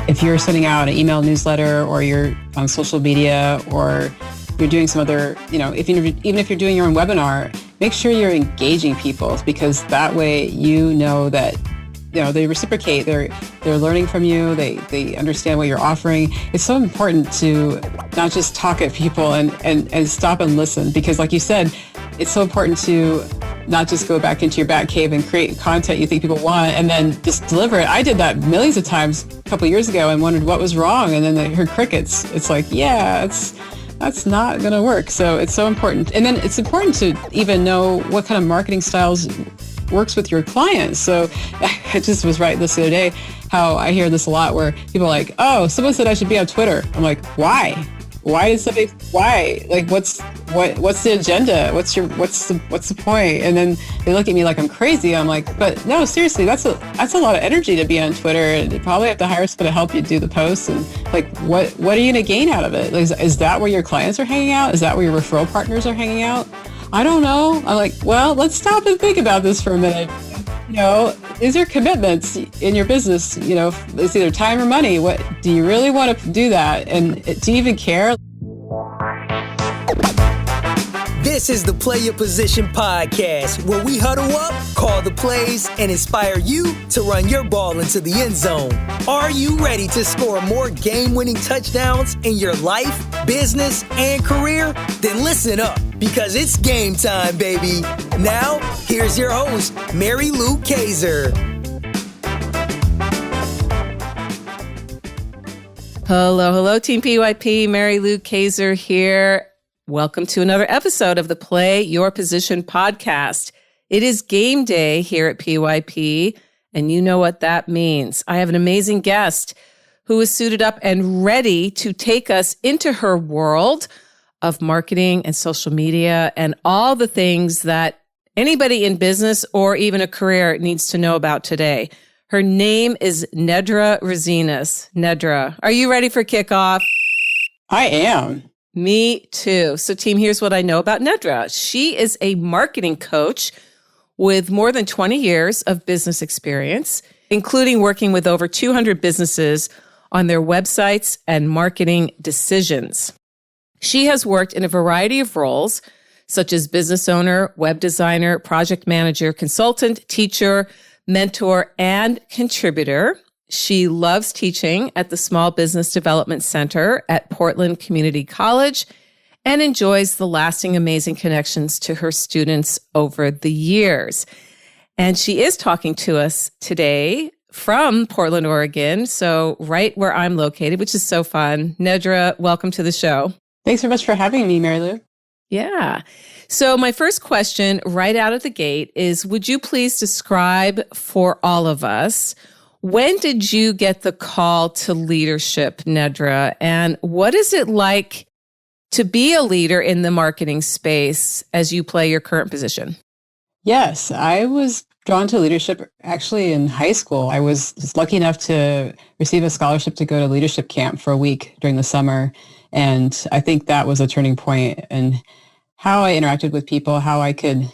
If you're sending out an email newsletter or you're on social media or you're doing some other, even if you're doing your own webinar, make sure you're engaging people, because that way that they reciprocate. They're learning from you. They understand what you're offering. It's so important to not just talk at people and stop and listen, because like you said, it's so important to not just go back into your bat cave and create content you think people want and then just deliver it. I did that millions of times a couple of years ago and wondered what was wrong, and then I heard crickets. It's like, that's not going to work. So it's so important. And then it's important to even know what kind of marketing styles works with your clients. So I just was writing this the other day, how I hear this a lot where people are like, oh, someone said I should be on Twitter. I'm like, why? Why? Like, what's the agenda? What's the point? And then they look at me like I'm crazy. I'm like, but no, seriously, that's a lot of energy to be on Twitter, and you probably have to hire someone to help you do the posts. And like, what are you going to gain out of it? Is that where your clients are hanging out? Is that where your referral partners are hanging out? I don't know. I'm like, well, let's stop and think about this for a minute. Is there commitments in your business? It's either time or money. What do you really want to do that? And do you even care? This is the Play Your Position podcast, where we huddle up, call the plays, and inspire you to run your ball into the end zone. Are you ready to score more game-winning touchdowns in your life, business, and career? Then listen up, because it's game time, baby. Now, here's your host, Mary Lou Kaiser. Hello, Team PYP. Mary Lou Kaiser here. Welcome to another episode of the Play Your Position podcast. It is game day here at PYP, and you know what that means. I have an amazing guest who is suited up and ready to take us into her world of marketing and social media and all the things that anybody in business or even a career needs to know about today. Her name is Nedra Rezinas. Nedra, are you ready for kickoff? I am. Me too. So team, here's what I know about Nedra. She is a marketing coach with more than 20 years of business experience, including working with over 200 businesses on their websites and marketing decisions. She has worked in a variety of roles, such as business owner, web designer, project manager, consultant, teacher, mentor, and contributor. She loves teaching at the Small Business Development Center at Portland Community College and enjoys the lasting, amazing connections to her students over the years. And she is talking to us today from Portland, Oregon, so right where I'm located, which is so fun. Nedra, welcome to the show. Thanks so much for having me, Mary Lou. Yeah. So my first question right out of the gate is, would you please describe for all of us, when did you get the call to leadership, Nedra? And what is it like to be a leader in the marketing space as you play your current position? Yes, I was drawn to leadership actually in high school. I was lucky enough to receive a scholarship to go to leadership camp for a week during the summer. And I think that was a turning point in how I interacted with people, how I could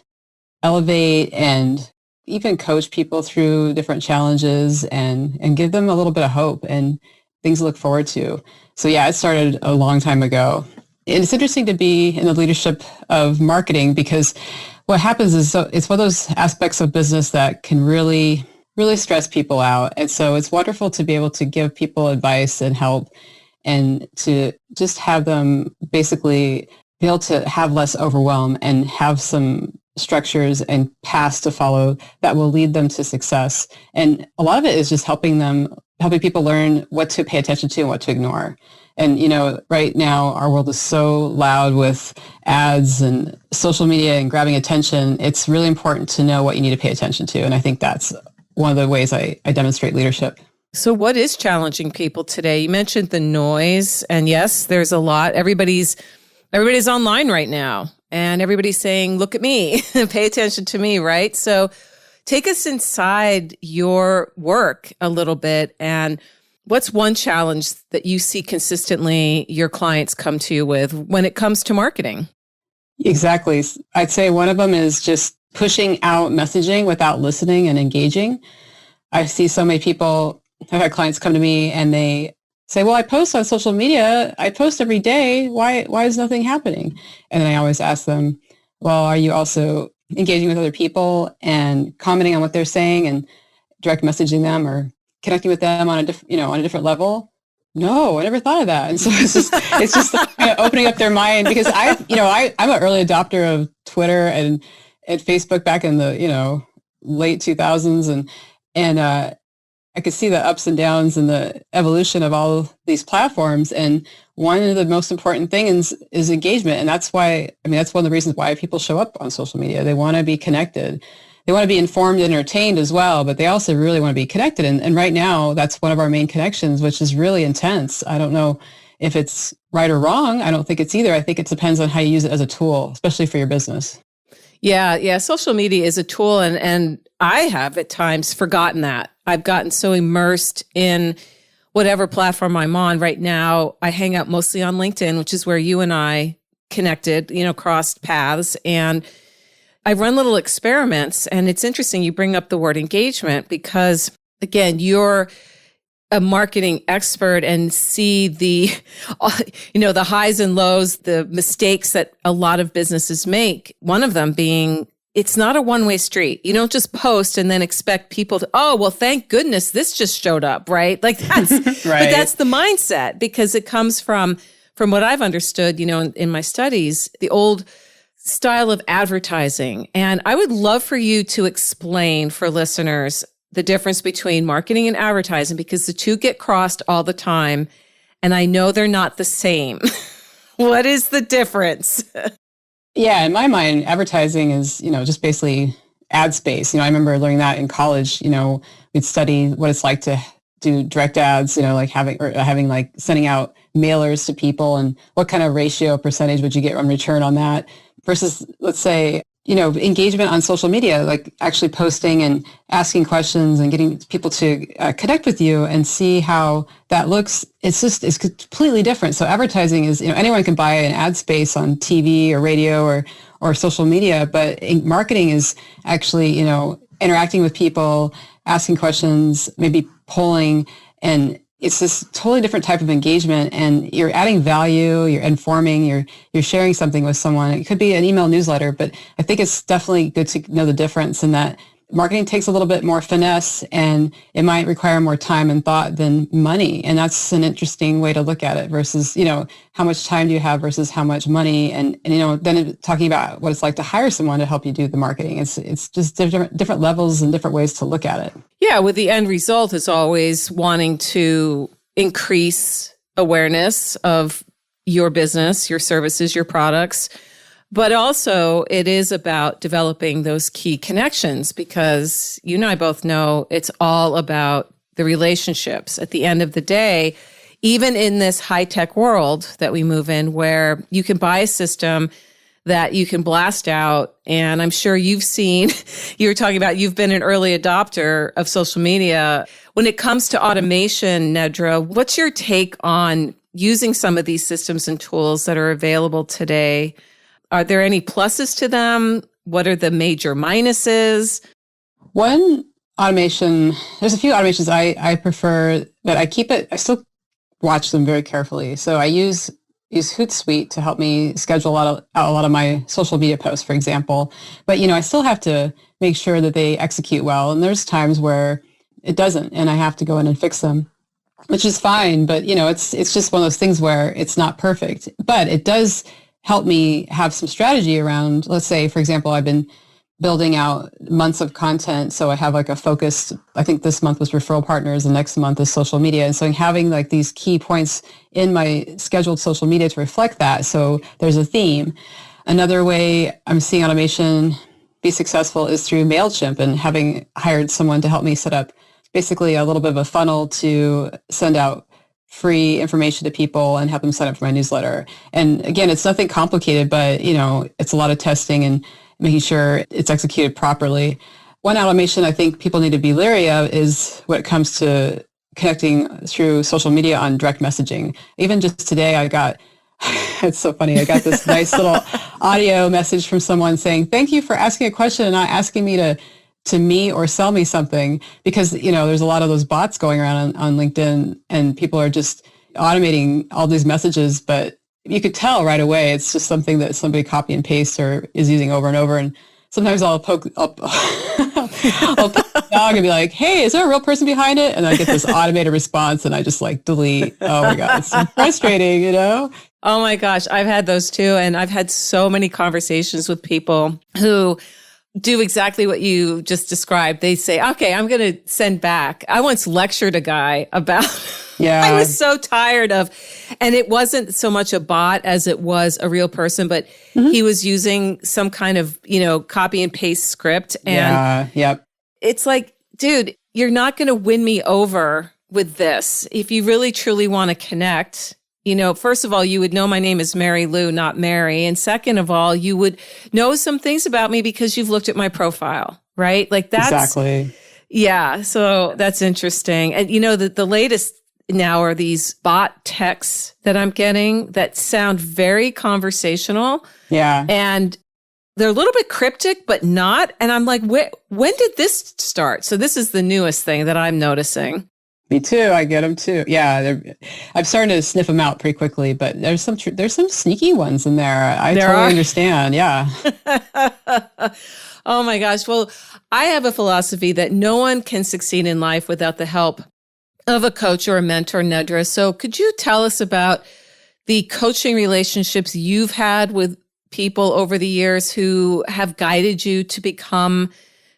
elevate and even coach people through different challenges and give them a little bit of hope and things to look forward to. So yeah, it started a long time ago. And it's interesting to be in the leadership of marketing, because what happens is it's one of those aspects of business that can really, really stress people out. And so it's wonderful to be able to give people advice and help and to just have them basically be able to have less overwhelm and have some structures and paths to follow that will lead them to success. And a lot of it is just helping people learn what to pay attention to and what to ignore. And, right now our world is so loud with ads and social media and grabbing attention. It's really important to know what you need to pay attention to. And I think that's one of the ways I demonstrate leadership. So what is challenging people today? You mentioned the noise, and yes, there's a lot. Everybody's online right now, and everybody's saying, look at me, pay attention to me, right? So take us inside your work a little bit, and what's one challenge that you see consistently your clients come to you with when it comes to marketing? Exactly. I'd say one of them is just pushing out messaging without listening and engaging. I see so many people I've had clients come to me and they say, well, I post on social media. I post every day. Why is nothing happening? And then I always ask them, well, are you also engaging with other people and commenting on what they're saying and direct messaging them or connecting with them on a different level? No, I never thought of that. And so it's just kind of opening up their mind, because I'm an early adopter of Twitter and Facebook back in the, late 2000s. And I could see the ups and downs and the evolution of all these platforms. And one of the most important things is engagement. And that's why, that's one of the reasons why people show up on social media. They want to be connected. They want to be informed and entertained as well, but they also really want to be connected. And right now, that's one of our main connections, which is really intense. I don't know if it's right or wrong. I don't think it's either. I think it depends on how you use it as a tool, especially for your business. Yeah. Social media is a tool. And I have at times forgotten that. I've gotten so immersed in whatever platform I'm on right now. I hang out mostly on LinkedIn, which is where you and I connected, crossed paths. And I run little experiments, and it's interesting you bring up the word engagement because, again, you're a marketing expert and see the, the highs and lows, the mistakes that a lot of businesses make. One of them being, it's not a one-way street. You don't just post and then expect people to, oh, well, thank goodness this just showed up, right? Like that's, right. But that's the mindset, because it comes from what I've understood, in my studies, the old style of advertising. And I would love for you to explain for listeners the difference between marketing and advertising, because the two get crossed all the time. And I know they're not the same. What is the difference? Yeah, in my mind, advertising is, just basically ad space. I remember learning that in college. We'd study what it's like to do direct ads, like having like sending out mailers to people, and what kind of ratio percentage would you get in return on that versus, let's say, engagement on social media, like actually posting and asking questions and getting people to connect with you and see how that looks. It's completely different. So advertising is, anyone can buy an ad space on TV or radio or social media, but marketing is actually, interacting with people, asking questions, maybe polling, and it's this totally different type of engagement, and you're adding value, you're informing, you're sharing something with someone. It could be an email newsletter, but I think it's definitely good to know the difference in that marketing takes a little bit more finesse, and it might require more time and thought than money. And that's an interesting way to look at it versus, how much time do you have versus how much money, and then talking about what it's like to hire someone to help you do the marketing. It's just different levels and different ways to look at it. Yeah, with the end result is always wanting to increase awareness of your business, your services, your products. But also it is about developing those key connections, because you and I both know it's all about the relationships. At the end of the day, even in this high-tech world that we move in, where you can buy a system that you can blast out. And I'm sure you've seen, you were talking about, you've been an early adopter of social media. When it comes to automation, Nedra, what's your take on using some of these systems and tools that are available today? Are there any pluses to them? What are the major minuses? One automation, there's a few automations I prefer, but I still watch them very carefully. So I use Hootsuite to help me schedule a lot of my social media posts, for example. But, I still have to make sure that they execute well. And there's times where it doesn't, and I have to go in and fix them, which is fine. But, it's just one of those things where it's not perfect. But it does help me have some strategy around, let's say, for example, I've been building out months of content. So I have like a focused, I think this month was referral partners, the next month is social media. And so having like these key points in my scheduled social media to reflect that. So there's a theme. Another way I'm seeing automation be successful is through MailChimp, and having hired someone to help me set up basically a little bit of a funnel to send out free information to people and have them sign up for my newsletter. And again, it's nothing complicated, but it's a lot of testing and making sure it's executed properly. One automation I think people need to be leery of is when it comes to connecting through social media on direct messaging. Even just today, it's so funny, I got this nice little audio message from someone saying, thank you for asking a question and not asking me to to me or sell me something, because, there's a lot of those bots going around on LinkedIn, and people are just automating all these messages, but you could tell right away it's just something that somebody copy and paste or is using over and over. And sometimes I'll poke the dog and be like, hey, is there a real person behind it? And I get this automated response, and I just delete. Oh my God, it's so frustrating, Oh my gosh, I've had those too. And I've had so many conversations with people who do exactly what you just described. They say, okay, I'm going to send back. I once lectured a guy about, I was so tired of, and it wasn't so much a bot as it was a real person, but he was using some kind of, copy and paste script. And it's like, dude, you're not going to win me over with this. If you really truly want to connect, first of all, you would know my name is Mary Lou, not Mary. And second of all, you would know some things about me because you've looked at my profile, right? Like that's exactly. Yeah. So that's interesting. And the latest now are these bot texts that I'm getting that sound very conversational. Yeah. And they're a little bit cryptic, but not. And I'm like, when did this start? So this is the newest thing that I'm noticing. Me too. I get them too. Yeah, I'm starting to sniff them out pretty quickly, but there's some sneaky ones in there. I totally understand. Yeah. Oh my gosh. Well, I have a philosophy that no one can succeed in life without the help of a coach or a mentor, Nedra. So could you tell us about the coaching relationships you've had with people over the years who have guided you to become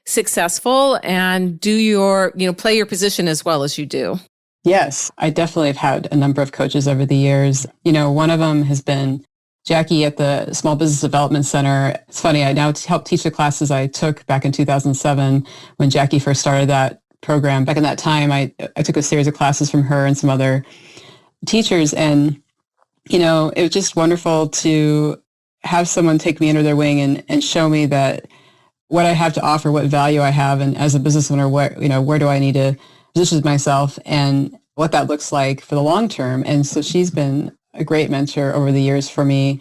successful and do your, play your position as well as you do? Yes, I definitely have had a number of coaches over the years. One of them has been Jackie at the Small Business Development Center. It's funny, I now help teach the classes I took back in 2007 when Jackie first started that program. Back in that time, I took a series of classes from her and some other teachers. And, it was just wonderful to have someone take me under their wing and show me that what I have to offer, what value I have, and as a business owner, where do I need to position myself and what that looks like for the long term. And so she's been a great mentor over the years for me.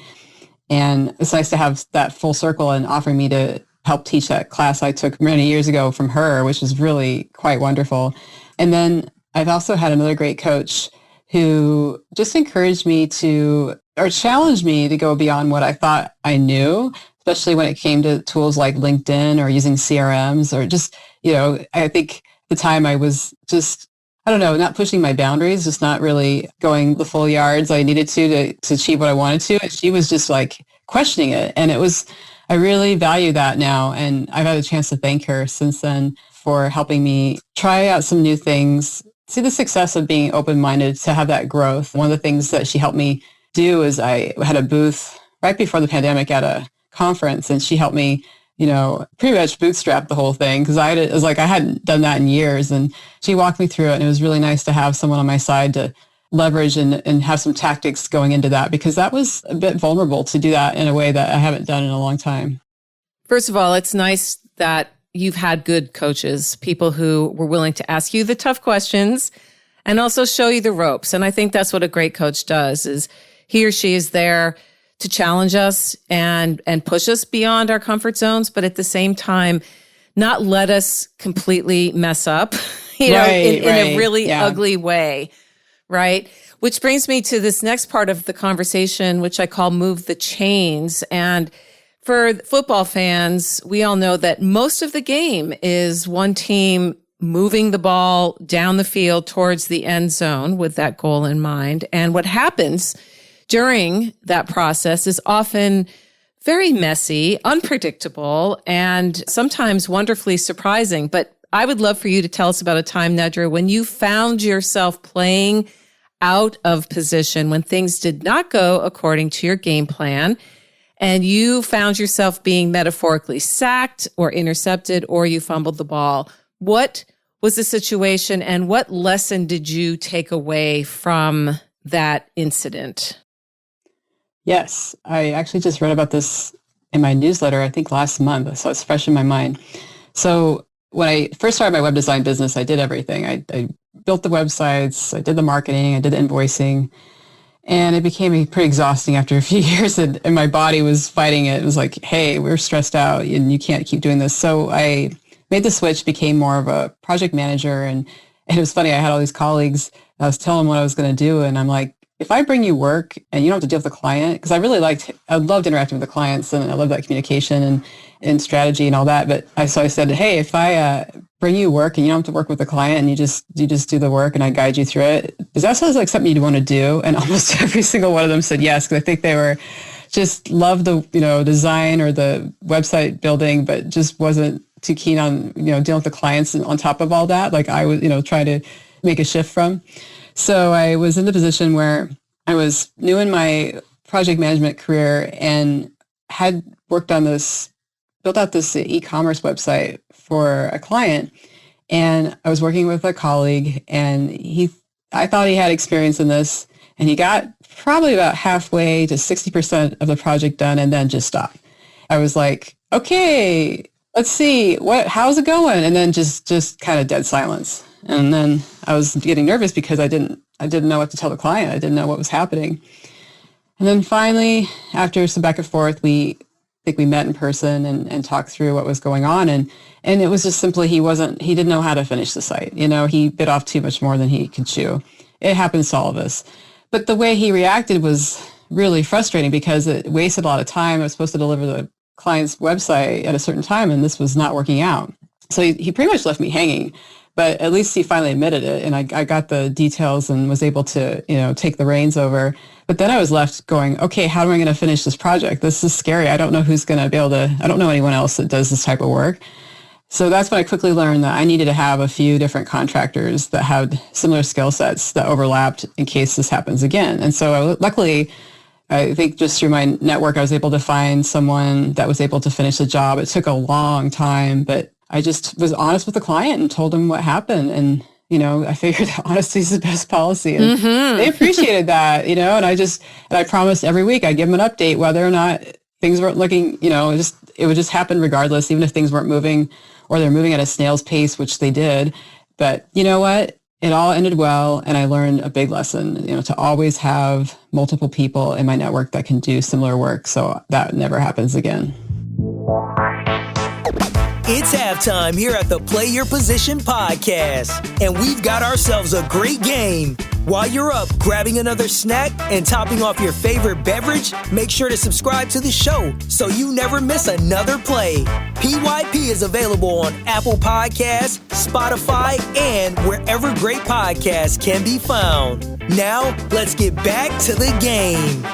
And it's nice to have that full circle and offering me to help teach that class I took many years ago from her, which is really quite wonderful. And then I've also had another great coach who just encouraged me or challenged me to go beyond what I thought I knew, especially when it came to tools like LinkedIn or using CRMs or just, I think at the time I was just, not pushing my boundaries, just not really going the full yards I needed to achieve what I wanted to. And she was just questioning it. And I really value that now. And I've had a chance to thank her since then for helping me try out some new things, see the success of being open-minded, to have that growth. One of the things that she helped me do is I had a booth right before the pandemic at a conference, and she helped me, pretty much bootstrap the whole thing, because I hadn't done that in years, and she walked me through it, and it was really nice to have someone on my side to leverage and have some tactics going into that, because that was a bit vulnerable to do that in a way that I haven't done in a long time. First of all, it's nice that you've had good coaches, people who were willing to ask you the tough questions and also show you the ropes. And I think that's what a great coach does, is he or she is there to challenge us and push us beyond our comfort zones, but at the same time, not let us completely mess up, in a really ugly way, right? Which brings me to this next part of the conversation, which I call Move the Chains. And for football fans, we all know that most of the game is one team moving the ball down the field towards the end zone with that goal in mind. And what happens during that process is often very messy, unpredictable, and sometimes wonderfully surprising. But I would love for you to tell us about a time, Nedra, when you found yourself playing out of position, when things did not go according to your game plan, and you found yourself being metaphorically sacked or intercepted, or you fumbled the ball. What was the situation, and what lesson did you take away from that incident? Yes, I actually just read about this in my newsletter, I think last month, so it's fresh in my mind. So when I first started my web design business, I did everything. I built the websites, I did the marketing, I did the invoicing, and it became pretty exhausting after a few years, and my body was fighting it. It was like, hey, we're stressed out and you can't keep doing this. So I made the switch, became more of a project manager. And it was funny. I had all these colleagues. I was telling them what I was going to do. And I'm like, if I bring you work and you don't have to deal with the client, because I loved interacting with the clients and I love that communication and strategy and all that. But so I said, hey, if I bring you work and you don't have to work with the client and you just do the work and I guide you through it, does that sound like something you'd want to do? And almost every single one of them said yes, because I think they were just loved the, design or the website building, but just wasn't too keen on, dealing with the clients and on top of all that, like I was, trying to make a shift from. So I was in the position where I was new in my project management career and had worked on built out this e-commerce website for a client. And I was working with a colleague and I thought he had experience in this, and he got probably about halfway to 60% of the project done and then just stopped. I was like, okay, let's see, how's it going? And then just kind of dead silence. And then I was getting nervous because I didn't know what to tell the client. I didn't know what was happening. And then finally, after some back and forth, we met in person and talked through what was going on. And it was just simply, he didn't know how to finish the site. He bit off too much more than he could chew. It happens to all of us. But the way he reacted was really frustrating because it wasted a lot of time. I was supposed to deliver the client's website at a certain time, and this was not working out. So he pretty much left me hanging. But at least he finally admitted it, and I got the details and was able to, take the reins over. But then I was left going, okay, how am I going to finish this project? This is scary. I don't know who's going to be able to, I don't know anyone else that does this type of work. So that's when I quickly learned that I needed to have a few different contractors that had similar skill sets that overlapped in case this happens again. And so luckily, I think just through my network, I was able to find someone that was able to finish the job. It took a long time, but I just was honest with the client and told him what happened. And, I figured that honesty is the best policy. And they appreciated that, and I promised every week I'd give them an update, whether or not things weren't looking, it would just happen regardless, even if things weren't moving or they're moving at a snail's pace, which they did. But you know what? It all ended well. And I learned a big lesson, to always have multiple people in my network that can do similar work. So that never happens again. It's halftime here at the Play Your Position podcast, and we've got ourselves a great game. While you're up grabbing another snack and topping off your favorite beverage, make sure to subscribe to the show so you never miss another play. PYP is available on Apple Podcasts, Spotify, and wherever great podcasts can be found. Now, let's get back to the game.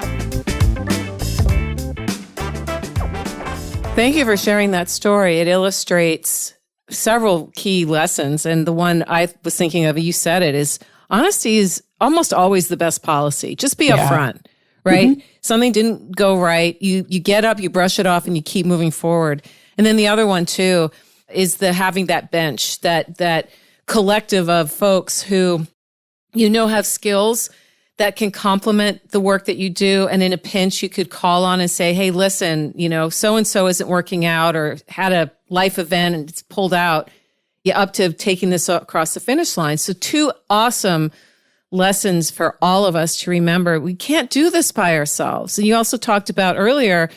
Thank you for sharing that story. It illustrates several key lessons. And the one I was thinking of, you said it, is honesty is almost always the best policy. Just be upfront, right? Mm-hmm. Something didn't go right. You get up, you brush it off, and you keep moving forward. And then the other one too is having that bench, that collective of folks who have skills that can complement the work that you do. And in a pinch, you could call on and say, hey, listen, so-and-so isn't working out or had a life event and it's pulled out. You're up to taking this across the finish line. So 2 awesome lessons for all of us to remember. We can't do this by ourselves. And you also talked about earlier,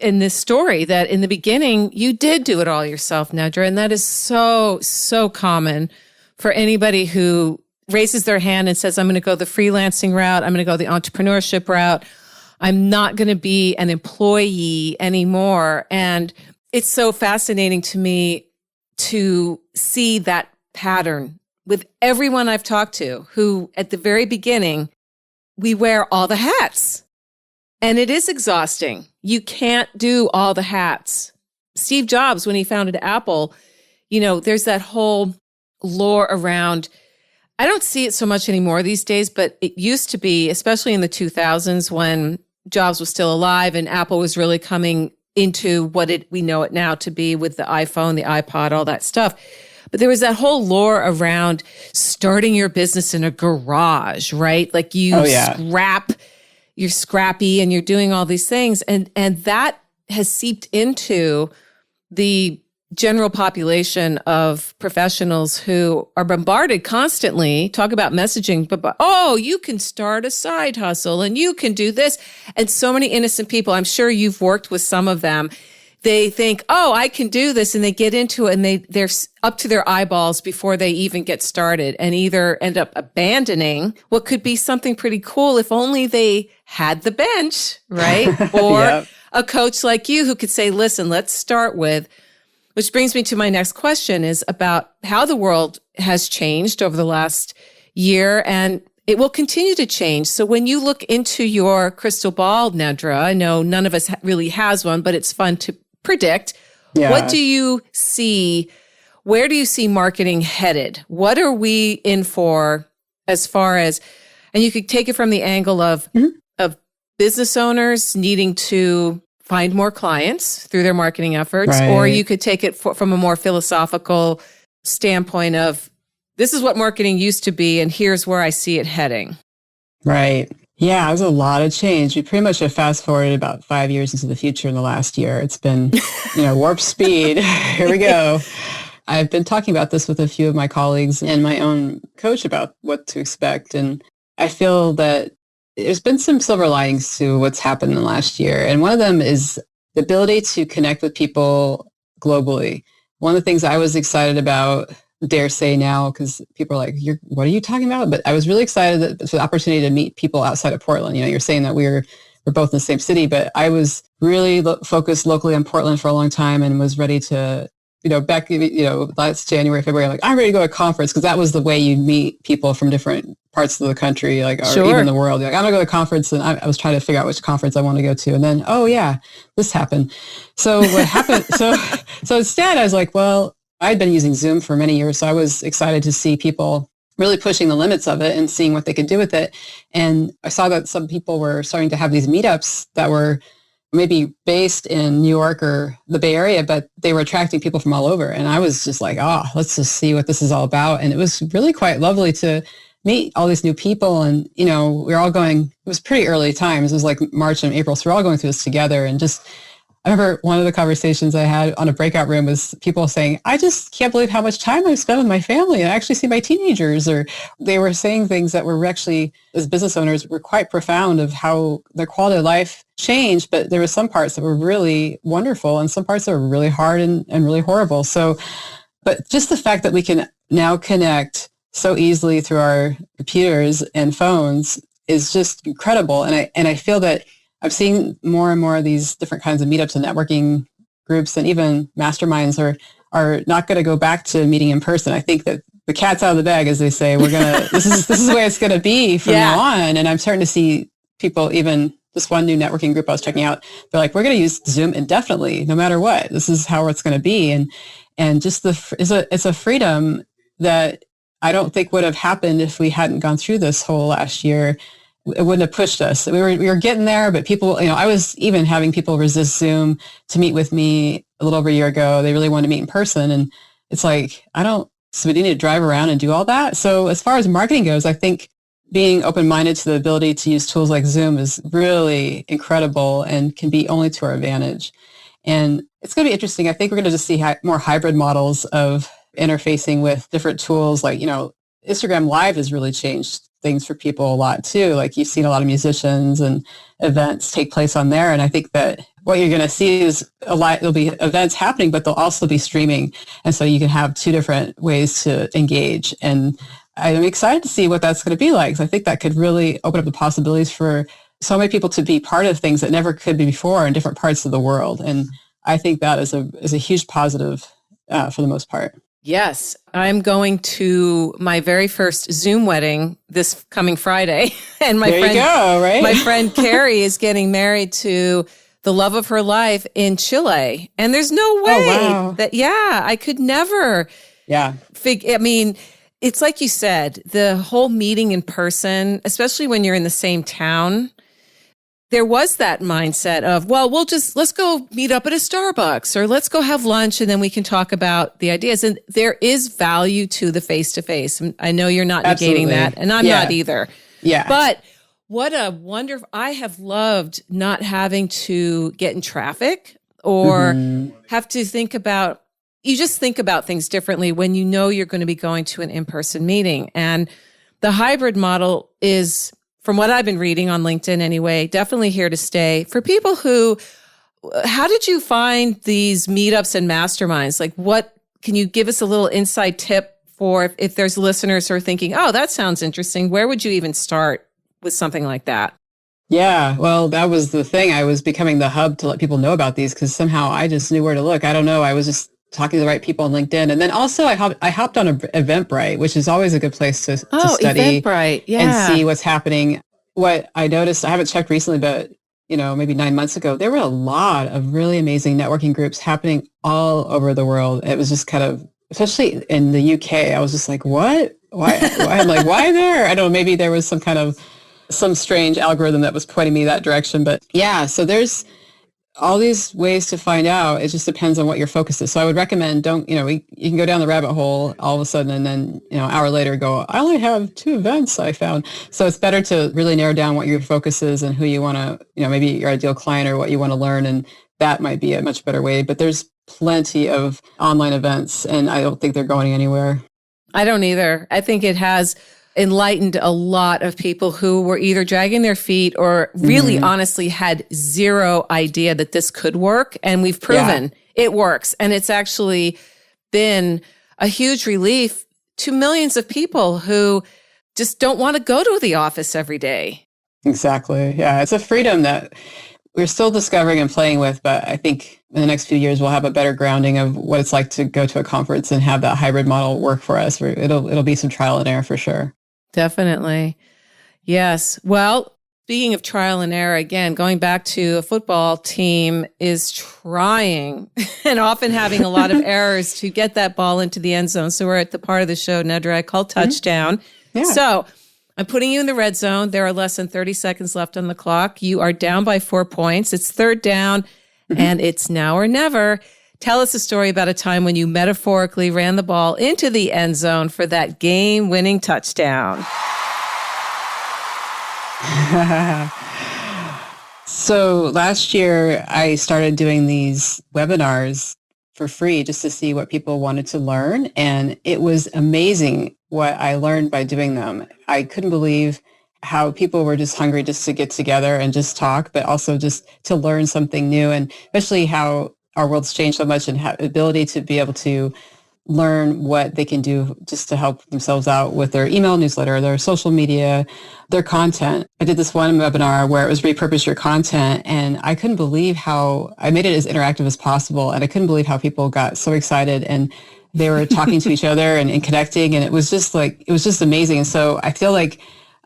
in this story, that in the beginning, you did do it all yourself, Nedra. And that is so, so common for anybody who raises their hand and says, I'm going to go the freelancing route. I'm going to go the entrepreneurship route. I'm not going to be an employee anymore. And it's so fascinating to me to see that pattern with everyone I've talked to who at the very beginning, we wear all the hats. And it is exhausting. You can't do all the hats. Steve Jobs, when he founded Apple, there's that whole lore around. I don't see it so much anymore these days, but it used to be, especially in the 2000s when Jobs was still alive and Apple was really coming into what we know it now to be with the iPhone, the iPod, all that stuff. But there was that whole lore around starting your business in a garage, right? Like you're scrappy and you're doing all these things. And that has seeped into the general population of professionals who are bombarded constantly, talk about messaging, but you can start a side hustle and you can do this. And so many innocent people, I'm sure you've worked with some of them. they think, oh, I can do this. And they get into it and they're up to their eyeballs before they even get started and either end up abandoning what could be something pretty cool if only they had the bench, right? Or Yep. a coach like you who could say, listen, let's start with, which brings me to my next question is about how the world has changed over the last year and it will continue to change. So when you look into your crystal ball, Nedra, I know none of us really has one, but it's fun to predict. Yeah. What do you see? Where do you see marketing headed? What are we in for as far as, and you could take it from the angle of business owners needing to find more clients through their marketing efforts, Right. or you could take it from a more philosophical standpoint of this is what marketing used to be, and here's where I see it heading. Right. Yeah, there's a lot of change. We pretty much have fast forwarded about 5 years into the future in the last year. It's been, warp speed. Here we go. I've been talking about this with a few of my colleagues and my own coach about what to expect. And I feel that there's been some silver linings to what's happened in the last year. And one of them is the ability to connect with people globally. One of the things I was excited about, dare say now, because people are like, what are you talking about? But I was really excited for the opportunity to meet people outside of Portland. You're saying that we're both in the same city, but I was really focused locally on Portland for a long time and was ready to, back, last January, February, I'm ready to go to a conference because that was the way you meet people from different parts of the country, or even the world. I'm going to go to a conference, and I was trying to figure out which conference I want to go to. And then, oh yeah, this happened. So what happened? So instead I was like, well, I'd been using Zoom for many years, so I was excited to see people really pushing the limits of it and seeing what they could do with it. And I saw that some people were starting to have these meetups that were maybe based in New York or the Bay Area, but they were attracting people from all over. And I was just like, let's just see what this is all about. And it was really quite lovely to meet all these new people. And, we're all going, it was pretty early times. It was like March and April. So we're all going through this together. And just, I remember one of the conversations I had on a breakout room was people saying, I just can't believe how much time I've spent with my family and I actually see my teenagers. Or they were saying things that were actually, as business owners, were quite profound of how their quality of life changed. But there were some parts that were really wonderful and some parts that were really hard and really horrible. So, but just the fact that we can now connect so easily through our computers and phones is just incredible. And I feel that I've seen more and more of these different kinds of meetups and networking groups and even masterminds are not going to go back to meeting in person. I think that the cat's out of the bag, as they say. We're going to, this is the way it's going to be from now on. And I'm starting to see people, even this one new networking group I was checking out, they're like, we're going to use Zoom indefinitely, no matter what. This is how it's going to be. And just it's a freedom that I don't think would have happened if we hadn't gone through this whole last year. It wouldn't have pushed us. We were getting there, but people, I was even having people resist Zoom to meet with me a little over a year ago. They really wanted to meet in person. And it's like, so we need to drive around and do all that. So as far as marketing goes, I think being open-minded to the ability to use tools like Zoom is really incredible and can be only to our advantage. And it's going to be interesting. I think we're going to just see more hybrid models of interfacing with different tools. Like, Instagram Live has really changed things for people a lot too. Like you've seen a lot of musicians and events take place on there. And I think that what you're going to see is there'll be events happening, but they'll also be streaming. And so you can have two different ways to engage. And I'm excited to see what that's going to be like. So I think that could really open up the possibilities for so many people to be part of things that never could be before in different parts of the world. And I think that is a huge positive for the most part. Yes, I'm going to my very first Zoom wedding this coming Friday. And my friend Carrie is getting married to the love of her life in Chile. And there's no way I could never. Yeah. It's like you said, the whole meeting in person, especially when you're in the same town, there was that mindset of, well, let's go meet up at a Starbucks or let's go have lunch and then we can talk about the ideas. And there is value to the face-to-face. I know you're not negating that, and I'm not either. Yeah. But what a wonderful, I have loved not having to get in traffic or have to think about, you just think about things differently when you know you're going to be going to an in-person meeting. And the hybrid model is, from what I've been reading on LinkedIn anyway, definitely here to stay for people who how did you find these meetups and masterminds? Like, what can you give us a little inside tip for if there's listeners who are thinking, oh, that sounds interesting? Where would you even start with something like that? Yeah, well, that was the thing. I was becoming the hub to let people know about these because somehow I just knew where to look. I don't know. I was just talking to the right people on LinkedIn. And then also I hopped on Eventbrite, which is always a good place to study Eventbrite. Yeah. and see what's happening. What I noticed, I haven't checked recently, but maybe 9 months ago, there were a lot of really amazing networking groups happening all over the world. It was just kind of, especially in the UK, I was just like, what? Why? I'm like, why there? I don't know. Maybe there was some strange algorithm that was pointing me that direction. But yeah, so there's all these ways to find out. It just depends on what your focus is. So I would recommend you can go down the rabbit hole all of a sudden and then, an hour later go, I only have 2 events I found. So it's better to really narrow down what your focus is and who you want to, maybe your ideal client or what you want to learn. And that might be a much better way. But there's plenty of online events and I don't think they're going anywhere. I don't either. I think it has enlightened a lot of people who were either dragging their feet or really honestly had zero idea that this could work. And we've proven it works. And it's actually been a huge relief to millions of people who just don't want to go to the office every day. Exactly. Yeah. It's a freedom that we're still discovering and playing with, but I think in the next few years, we'll have a better grounding of what it's like to go to a conference and have that hybrid model work for us. It'll be some trial and error for sure. Definitely. Yes. Well, speaking of trial and error, again, going back to a football team is trying and often having a lot of errors to get that ball into the end zone. So we're at the part of the show, Nedra, I call touchdown. Yeah. So I'm putting you in the red zone. There are less than 30 seconds left on the clock. You are down by 4 points. It's third down and it's now or never. Tell us a story about a time when you metaphorically ran the ball into the end zone for that game-winning touchdown. So last year, I started doing these webinars for free just to see what people wanted to learn. And it was amazing what I learned by doing them. I couldn't believe how people were just hungry just to get together and just talk, but also just to learn something new. And especially how our world's changed so much and have the ability to be able to learn what they can do just to help themselves out with their email newsletter, their social media, their content. I did this one webinar where it was repurpose your content, and I couldn't believe how I made it as interactive as possible. And I couldn't believe how people got so excited and they were talking to each other and connecting. And it was just amazing. And so I feel like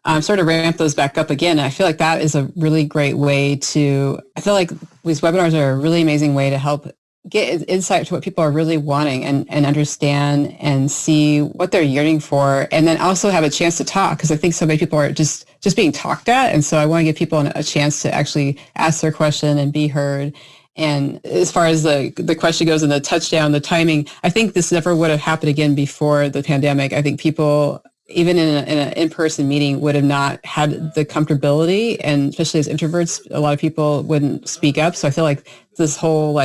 I'm starting to ramp those back up again. And I feel like that is a really great way I feel like these webinars are a really amazing way to help get insight to what people are really wanting and understand and see what they're yearning for. And then also have a chance to talk, because I think so many people are just being talked at. And so I want to give people a chance to actually ask their question and be heard. And as far as the question goes and the touchdown, the timing, I think this never would have happened again before the pandemic. I think people, even in an in-person meeting, would have not had the comfortability, and especially as introverts, a lot of people wouldn't speak up. So I feel like this whole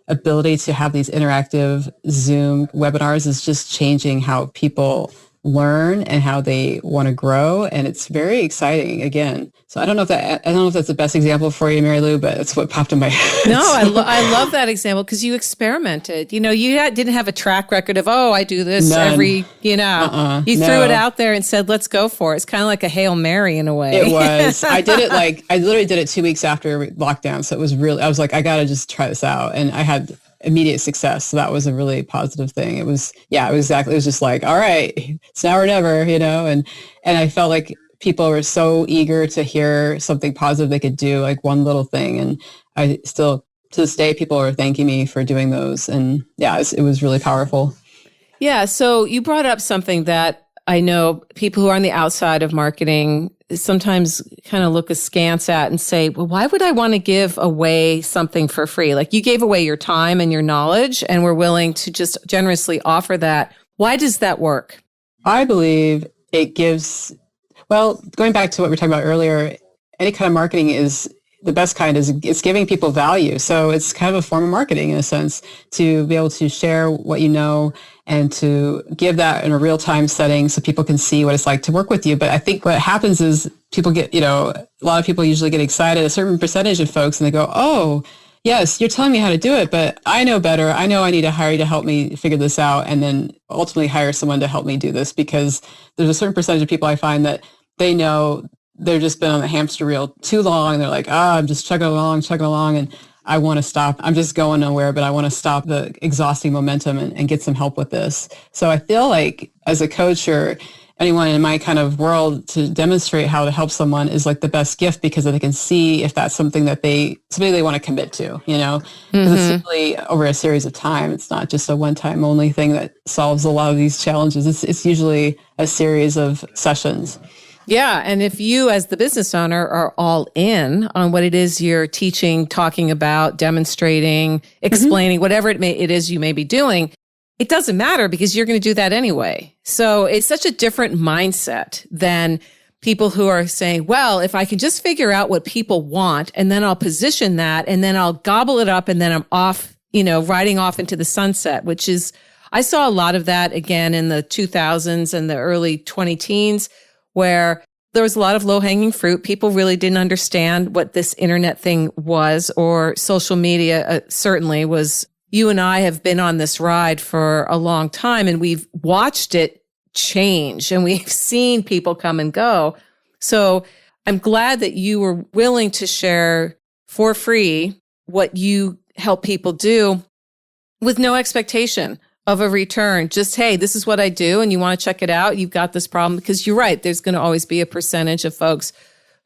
ability to have these interactive Zoom webinars is just changing how people learn and how they want to grow, and it's very exciting again. So I don't know if that's the best example for you, Mary Lou, but it's what popped in my head. No, I love that example because you experimented. You didn't have a track record of, I do this every, you threw it out there and said, let's go for it. It's kind of like a Hail Mary in a way. It was. I did it I literally did it 2 weeks after lockdown. So it was really, I was like, I got to just try this out. And I had immediate success. So that was a really positive thing. It was just like, all right, it's now or never, and I felt like people were so eager to hear something positive they could do, like one little thing. And I still, to this day, people are thanking me for doing those. And yeah, it was really powerful. Yeah. So you brought up something that I know people who are on the outside of marketing sometimes kind of look askance at and say, well, why would I want to give away something for free? Like, you gave away your time and your knowledge, and we're willing to just generously offer that. Why does that work? I believe it gives, going back to what we were talking about earlier, any kind of marketing is the best kind is it's giving people value. So it's kind of a form of marketing in a sense, to be able to share what you know and to give that in a real-time setting so people can see what it's like to work with you. But I think what happens is people get, a lot of people usually get excited, a certain percentage of folks, and they go, oh, yes, you're telling me how to do it, but I know better. I know I need to hire you to help me figure this out and then ultimately hire someone to help me do this, because there's a certain percentage of people I find that they know they've just been on the hamster wheel too long. They're like, I'm just chugging along, and I want to stop. I'm just going nowhere, but I want to stop the exhausting momentum and get some help with this. So I feel like as a coach or anyone in my kind of world, to demonstrate how to help someone is like the best gift, because they can see if that's something that something they want to commit to, because it's simply over a series of time. It's not just a one-time only thing that solves a lot of these challenges. It's usually a series of sessions. Yeah. And if you as the business owner are all in on what it is you're teaching, talking about, demonstrating, explaining, whatever it is you may be doing, it doesn't matter because you're going to do that anyway. So it's such a different mindset than people who are saying, well, if I can just figure out what people want and then I'll position that and then I'll gobble it up and then I'm off, riding off into the sunset, which is, I saw a lot of that again in the 2000s and the early 2010s, where there was a lot of low-hanging fruit. People really didn't understand what this internet thing was, or social media certainly was. You and I have been on this ride for a long time, and we've watched it change, and we've seen people come and go. So I'm glad that you were willing to share for free what you help people do with no expectation of a return. Just, hey, this is what I do and you want to check it out. You've got this problem, because you're right. There's going to always be a percentage of folks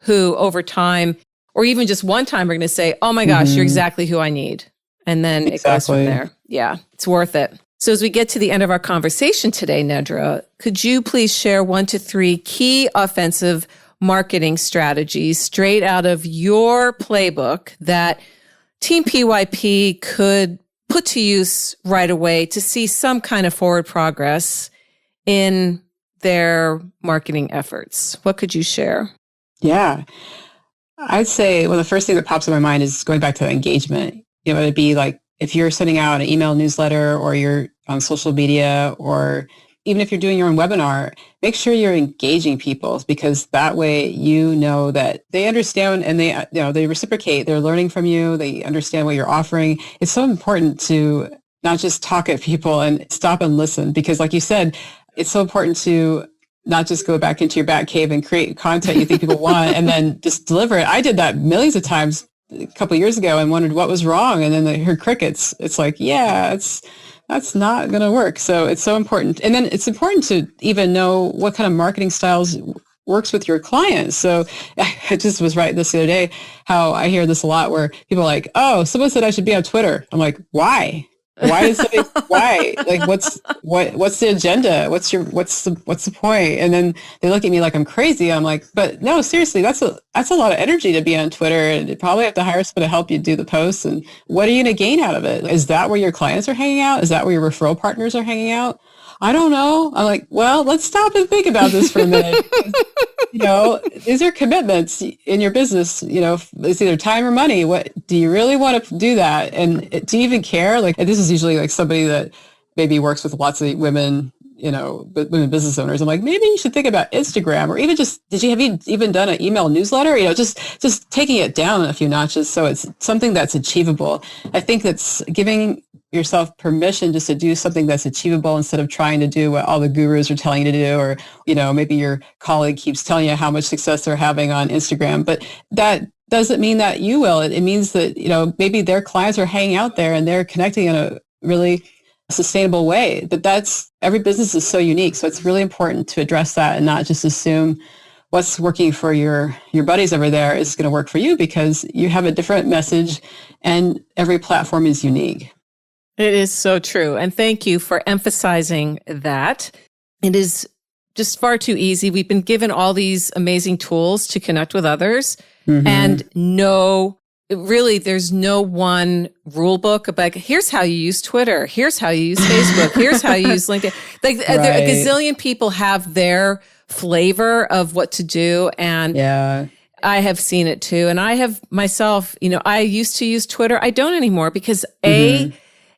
who over time, or even just one time, are going to say, oh my gosh, you're exactly who I need. And then it goes from there. Yeah, it's worth it. So as we get to the end of our conversation today, Nedra, could you please share 1 to 3 key offensive marketing strategies straight out of your playbook that Team PYP could put to use right away to see some kind of forward progress in their marketing efforts? What could you share? Yeah, I'd say, well, the first thing that pops in my mind is going back to engagement. It'd be like if you're sending out an email newsletter, or you're on social media, or even if you're doing your own webinar, make sure you're engaging people, because that way that they understand and they reciprocate. They're learning from you. They understand what you're offering. It's so important to not just talk at people and stop and listen, because like you said, it's so important to not just go back into your bat cave and create content you think people want and then just deliver it. I did that millions of times a couple of years ago and wondered what was wrong. And then I heard crickets. It's like, that's not going to work. So it's so important. And then it's important to even know what kind of marketing styles works with your clients. So I just was writing this the other day, how I hear this a lot where people are like, oh, someone said I should be on Twitter. I'm like, why? Why? Like, what's the agenda? What's the point? And then they look at me like I'm crazy. I'm like, but no, seriously, that's a lot of energy to be on Twitter, and you probably have to hire someone to help you do the posts. And what are you going to gain out of it? Is that where your clients are hanging out? Is that where your referral partners are hanging out? I don't know. I'm like, well, let's stop and think about this for a minute. These are commitments in your business. It's either time or money. What do you really want to do that? And do you even care? Like, this is usually like somebody that maybe works with lots of women, women business owners. I'm like, maybe you should think about Instagram, or even just, have you even done an email newsletter? Just taking it down a few notches. So it's something that's achievable. I think that's giving yourself permission just to do something that's achievable instead of trying to do what all the gurus are telling you to do, or, maybe your colleague keeps telling you how much success they're having on Instagram. But that doesn't mean that you will. It means that, maybe their clients are hanging out there and they're connecting in a really sustainable way. But every business is so unique. So it's really important to address that and not just assume what's working for your buddies over there is going to work for you, because you have a different message and every platform is unique. It is so true. And thank you for emphasizing that. It is just far too easy. We've been given all these amazing tools to connect with others, and there's no one rule book about here's how you use Twitter, here's how you use Facebook, here's how you use LinkedIn. Like a gazillion people have their flavor of what to do. And I have seen it too. And I have myself, I used to use Twitter. I don't anymore because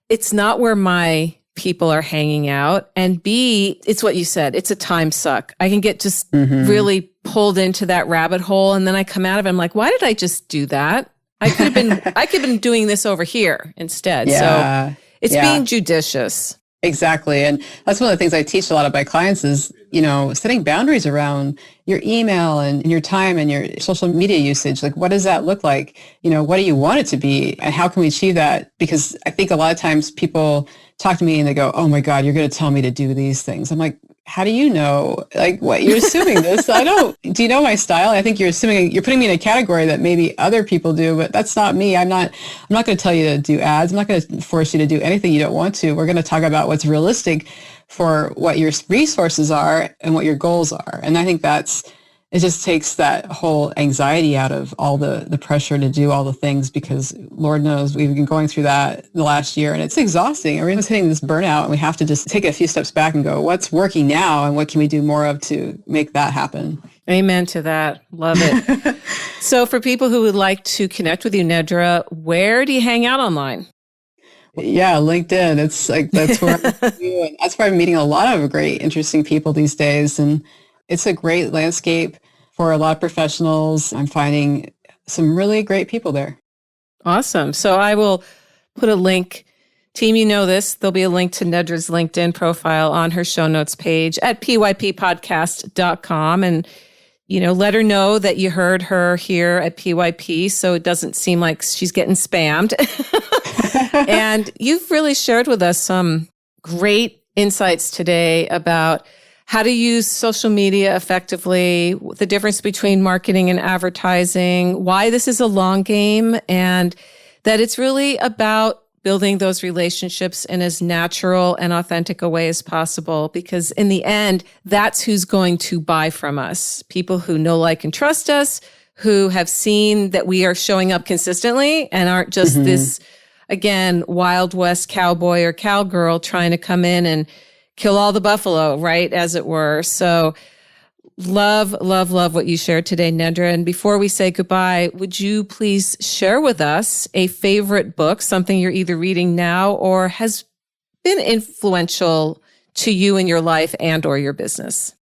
it's not where my people are hanging out. And B, it's what you said. It's a time suck. I can get just really pulled into that rabbit hole. And then I come out of it. I'm like, why did I just do that? I could have been doing this over here instead. Yeah. So it's being judicious. Exactly. And that's one of the things I teach a lot of my clients is, setting boundaries around your email and your time and your social media usage. Like, what does that look like? What do you want it to be? And how can we achieve that? Because I think a lot of times people talk to me and they go, oh my God, you're going to tell me to do these things. I'm like, how do you know? Like, what? You're assuming this. Do you know my style? I think you're putting me in a category that maybe other people do, but that's not me. I'm not going to tell you to do ads. I'm not going to force you to do anything you don't want to. We're going to talk about what's realistic for what your resources are and what your goals are. And I think it just takes that whole anxiety out of all the pressure to do all the things, because Lord knows we've been going through that the last year and it's exhausting. Everyone's hitting this burnout and we have to just take a few steps back and go, what's working now and what can we do more of to make that happen? Amen to that. Love it. So for people who would like to connect with you, Nedra, where do you hang out online? Yeah, LinkedIn. It's like, that's where I'm doing. That's where I'm meeting a lot of great, interesting people these days. And it's a great landscape for a lot of professionals. I'm finding some really great people there. Awesome. So I will put a link. Team, you know this. There'll be a link to Nedra's LinkedIn profile on her show notes page at pyppodcast.com. And, let her know that you heard her here at PYP so it doesn't seem like she's getting spammed. And you've really shared with us some great insights today about how to use social media effectively, the difference between marketing and advertising, why this is a long game, and that it's really about building those relationships in as natural and authentic a way as possible. Because in the end, that's who's going to buy from us. People who know, like, and trust us, who have seen that we are showing up consistently and aren't just this, again, Wild West cowboy or cowgirl trying to come in and kill all the buffalo, right, as it were. So love, love, love what you shared today, Nedra. And before we say goodbye, would you please share with us a favorite book, something you're either reading now or has been influential to you in your life and or your business?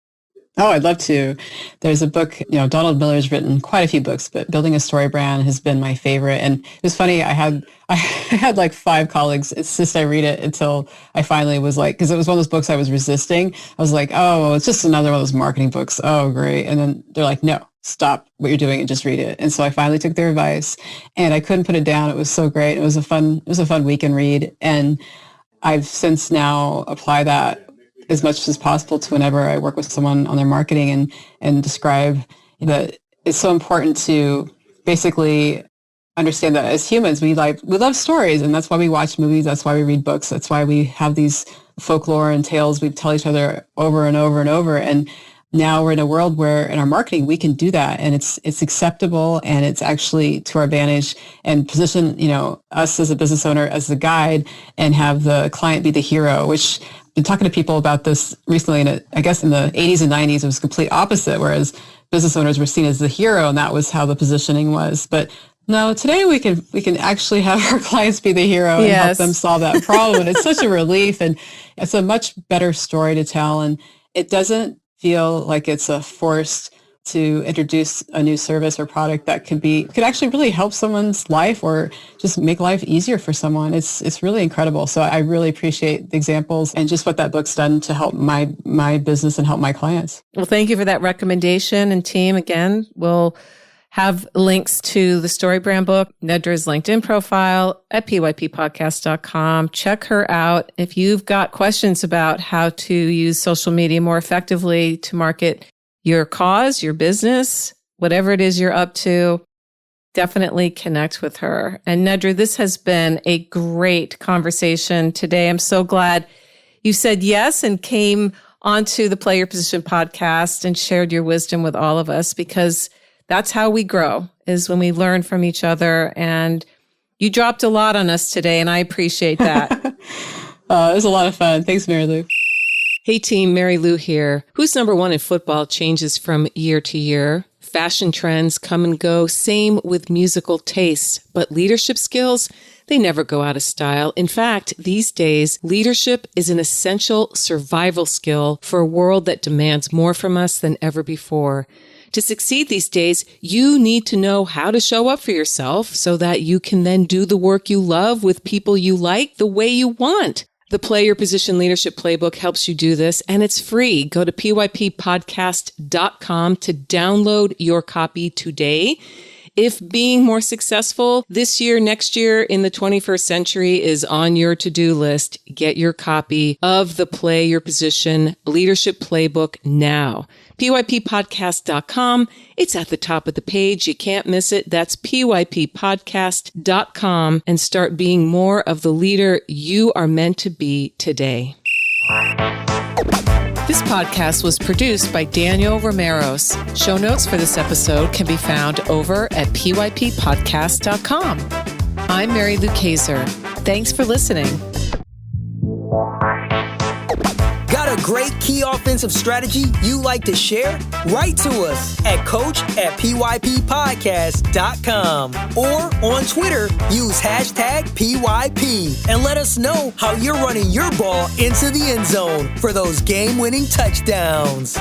Oh, I'd love to. There's a book, Donald Miller's written quite a few books, but Building a Story Brand has been my favorite. And it was funny, I had like 5 colleagues insist I read it until I finally was like, because it was one of those books I was resisting. I was like, oh, it's just another one of those marketing books. Oh, great. And then they're like, no, stop what you're doing and just read it. And so I finally took their advice and I couldn't put it down. It was so great. It was a fun weekend read. And I've since now applied that as much as possible to whenever I work with someone on their marketing and describe that it's so important to basically understand that as humans, we love stories, and that's why we watch movies. That's why we read books. That's why we have these folklore and tales we tell each other over and over and over. And now we're in a world where in our marketing, we can do that, and it's acceptable, and it's actually to our advantage, and position, us as a business owner as the guide and have the client be the hero, which I've been talking to people about this recently. And I guess in the 80s and 90s, it was complete opposite, whereas business owners were seen as the hero, and that was how the positioning was. But no, today we can actually have our clients be the hero and help them solve that problem. And it's such a relief, and it's a much better story to tell. And it doesn't feel like it's a forced to introduce a new service or product that could actually really help someone's life or just make life easier for someone. It's really incredible. So I really appreciate the examples and just what that book's done to help my business and help my clients. Well, thank you for that recommendation. And team, again, we'll have links to the Story Brand book, Nedra's LinkedIn profile at pyppodcast.com. Check her out. If you've got questions about how to use social media more effectively to market your cause, your business, whatever it is you're up to, definitely connect with her. And Nedra, this has been a great conversation today. I'm so glad you said yes and came onto the Play Your Position podcast and shared your wisdom with all of us, because that's how we grow, is when we learn from each other. And you dropped a lot on us today, and I appreciate that. It was a lot of fun. Thanks, Mary Lou. Hey team, Mary Lou here. Who's number one in football changes from year to year. Fashion trends come and go, same with musical tastes. But leadership skills, they never go out of style. In fact, these days, leadership is an essential survival skill for a world that demands more from us than ever before. To succeed these days, you need to know how to show up for yourself so that you can then do the work you love with people you like the way you want. The Play Your Position Leadership Playbook helps you do this, and it's free. Go to pyppodcast.com to download your copy today. If being more successful this year, next year, in the 21st century is on your to-do list, get your copy of the Play Your Position Leadership Playbook now. pyppodcast.com. It's at the top of the page. You can't miss it. That's pyppodcast.com, and start being more of the leader you are meant to be today. This podcast was produced by Daniel Romeros. Show notes for this episode can be found over at pyppodcast.com. I'm Mary Lou Kaiser. Thanks for listening. Got a great key offensive strategy you like to share? Write to us at coach@pyppodcast.com or on Twitter, use #PYP and let us know how you're running your ball into the end zone for those game-winning touchdowns.